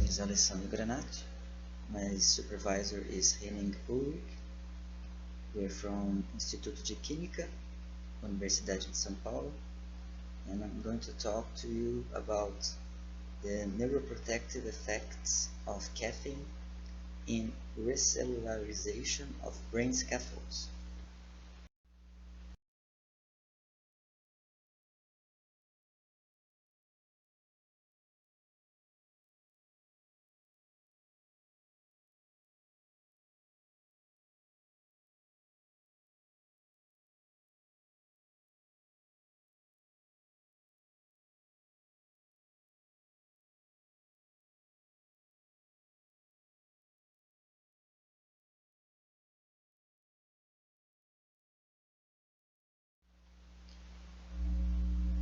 is Alessandro Granati. My supervisor is Henning Ulrich. We're from Instituto de Química, Universidade de São Paulo, and I'm going to talk to you about the neuroprotective effects of caffeine in recellularization of brain scaffolds.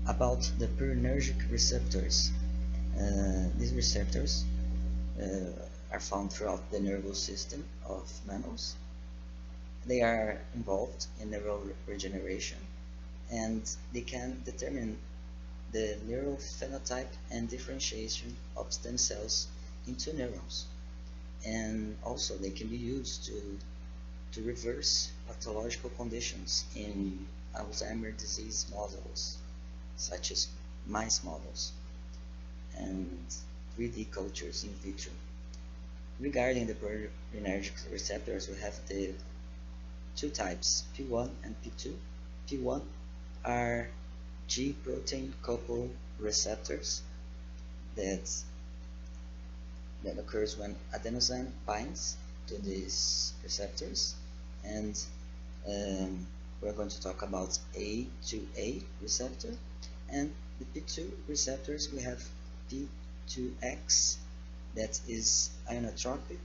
About the purinergic receptors. These receptors are found throughout the nervous system of mammals. They are involved in neural regeneration, and they can determine the neural phenotype and differentiation of stem cells into neurons. And also they can be used to reverse pathological conditions in Alzheimer's disease models, such as mice models and 3D cultures in vitro. Regarding the purinergic receptors, we have the two types, P1 and P2. P1 are G protein coupled receptors that occurs when adenosine binds to these receptors, and we're going to talk about A2a receptor. And the P2 receptors, we have P2X, that is ionotropic,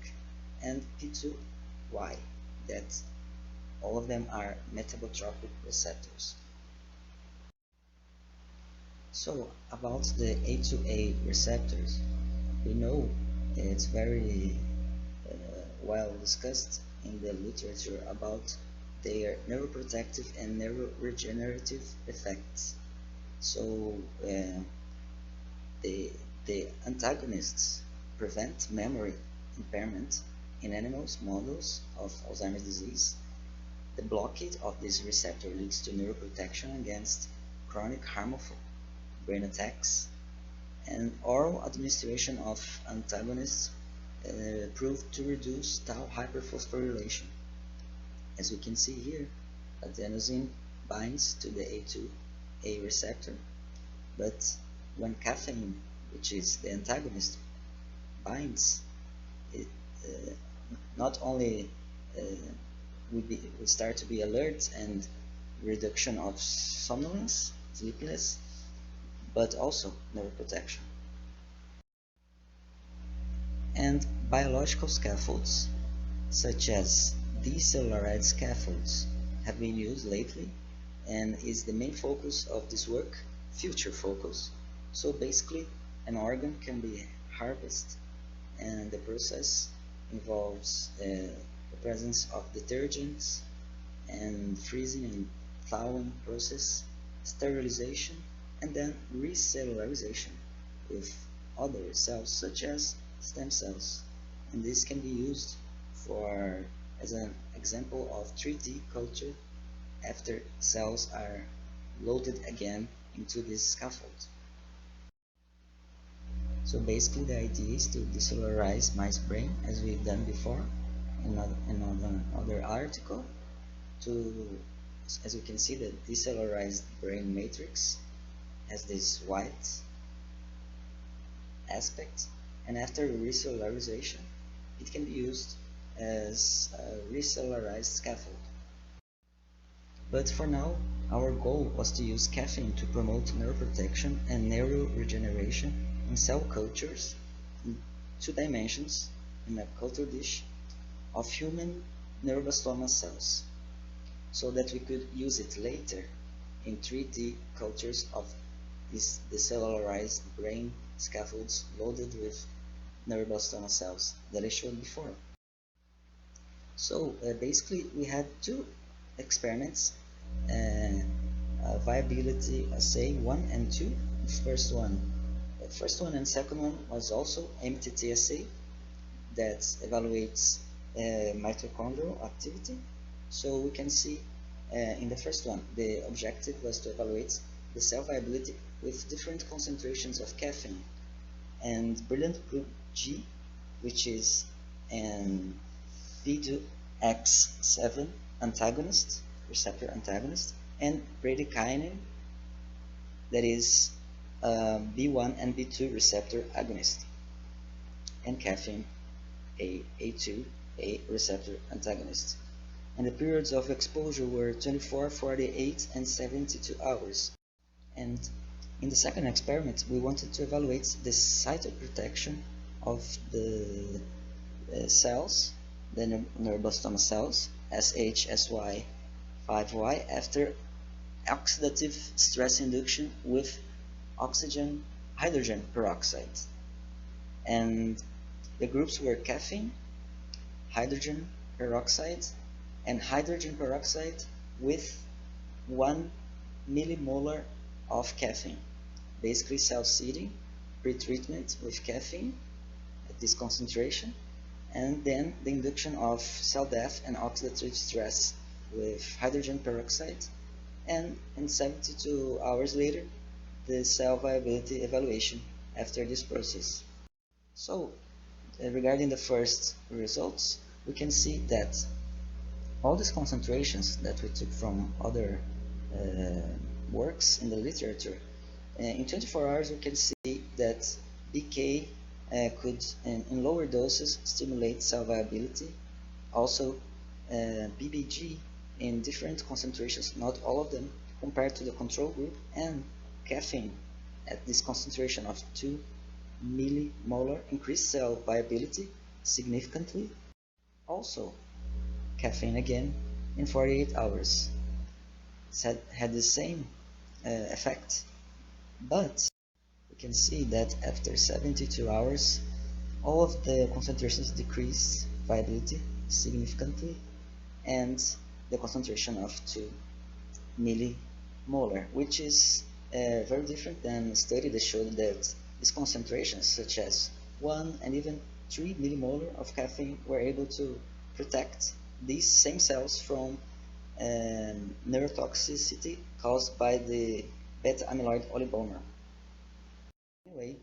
and P2Y, that all of them are metabotropic receptors. So about the A2a receptors, we know it's very well discussed in the literature about their neuroprotective and neuroregenerative effects. So the antagonists prevent memory impairment in animals models of Alzheimer's disease. The blockade of this receptor leads to neuroprotection against chronic harmful brain attacks, and oral administration of antagonists proved to reduce tau hyperphosphorylation. As we can see here, adenosine binds to the A2a receptor, but when caffeine, which is the antagonist, binds, it not only we start to be alert and reduction of somnolence, sleepiness, but also neuroprotection. And biological scaffolds, such as decellularized scaffolds, have been used lately and is the main focus of this work, future focus. So basically, an organ can be harvested, and the process involves the presence of detergents and freezing and thawing process, sterilization, and then recellularization with other cells such as stem cells. And this can be used for as an example of 3D culture after cells are loaded again into this scaffold. So basically the idea is to decellularize mice brain, as we've done before in another article. As you can see, the decellularized brain matrix has this white aspect, and after recellularization it can be used as a recellularized scaffold. But for now, our goal was to use caffeine to promote neuroprotection and neuroregeneration in cell cultures in 2 dimensions in a culture dish of human neuroblastoma cells, so that we could use it later in 3D cultures of these decellularized brain scaffolds loaded with neuroblastoma cells that I showed before. So basically we had 2 experiments, viability assay 1 and 2. The first one first one and second one was also MTTSA that evaluates mitochondrial activity. So we can see in the first one, the objective was to evaluate the cell viability with different concentrations of caffeine. And brilliant group G, which is an P2X7 antagonist, receptor antagonist, and bradykinin, that is B1 and B2 receptor agonist, and caffeine, A2a receptor antagonist. And the periods of exposure were 24, 48, and 72 hours. And in the second experiment, we wanted to evaluate the cytoprotection of the cells, the neuroblastoma cells, SHSY5Y, after oxidative stress induction with hydrogen peroxide. And the groups were caffeine, hydrogen peroxide, and hydrogen peroxide with 1 millimolar of caffeine. Basically cell seeding, pre-treatment with caffeine at this concentration, and then the induction of cell death and oxidative stress with hydrogen peroxide, and 72 hours later, the cell viability evaluation after this process. So, regarding the first results, we can see that all these concentrations that we took from other works in the literature, in 24 hours we can see that BK could, in lower doses, stimulate cell viability. Also, BBG in different concentrations, not all of them, compared to the control group, and caffeine at this concentration of 2 millimolar increased cell viability significantly. Also, caffeine again in 48 hours had the same effect, but we can see that after 72 hours all of the concentrations decreased viability significantly, and the concentration of 2 millimolar, which is very different than a study that showed that these concentrations, such as 1 and even 3 millimolar of caffeine, were able to protect these same cells from neurotoxicity caused by the beta-amyloid oligomer. Anyway,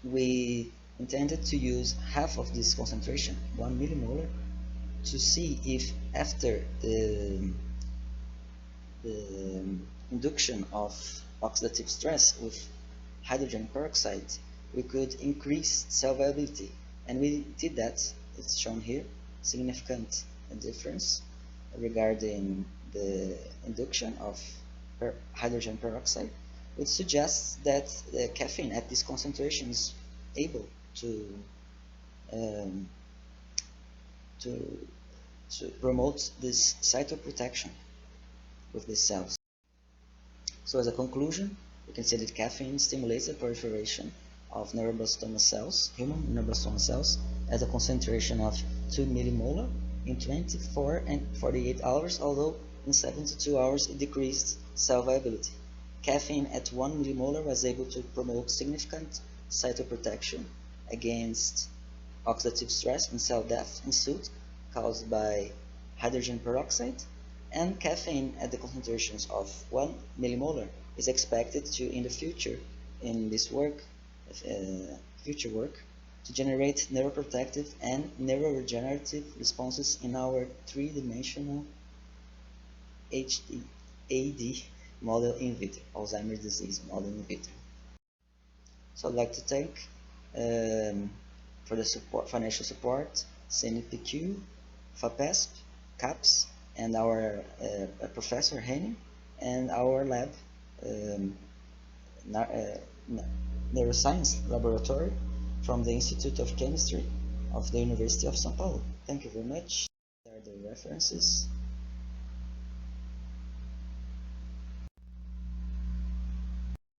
we intended to use half of this concentration, 1 millimolar, to see if after the induction of oxidative stress with hydrogen peroxide, we could increase cell viability. And we did that. It's shown here, significant difference regarding the induction of hydrogen peroxide, which suggests that the caffeine at this concentration is able to promote this cytoprotection with these cells. So as a conclusion, we can say that caffeine stimulates the proliferation of neuroblastoma cells, human neuroblastoma cells, at a concentration of 2 millimolar in 24 and 48 hours, although in 72 hours it decreased cell viability. Caffeine at 1 millimolar was able to promote significant cytoprotection against oxidative stress and cell death in soot caused by hydrogen peroxide, and caffeine at the concentrations of 1 millimolar is expected to, in the future, in this work, future work, to generate neuroprotective and neuroregenerative responses in our three-dimensional AD model in vitro, Alzheimer's disease model in vitro. So I'd like to thank for the support, financial support, CNPq, FAPESP, CAPS, and our Professor Henning, and our lab, Neuroscience Laboratory from the Institute of Chemistry of the University of São Paulo. Thank you very much. These are the references.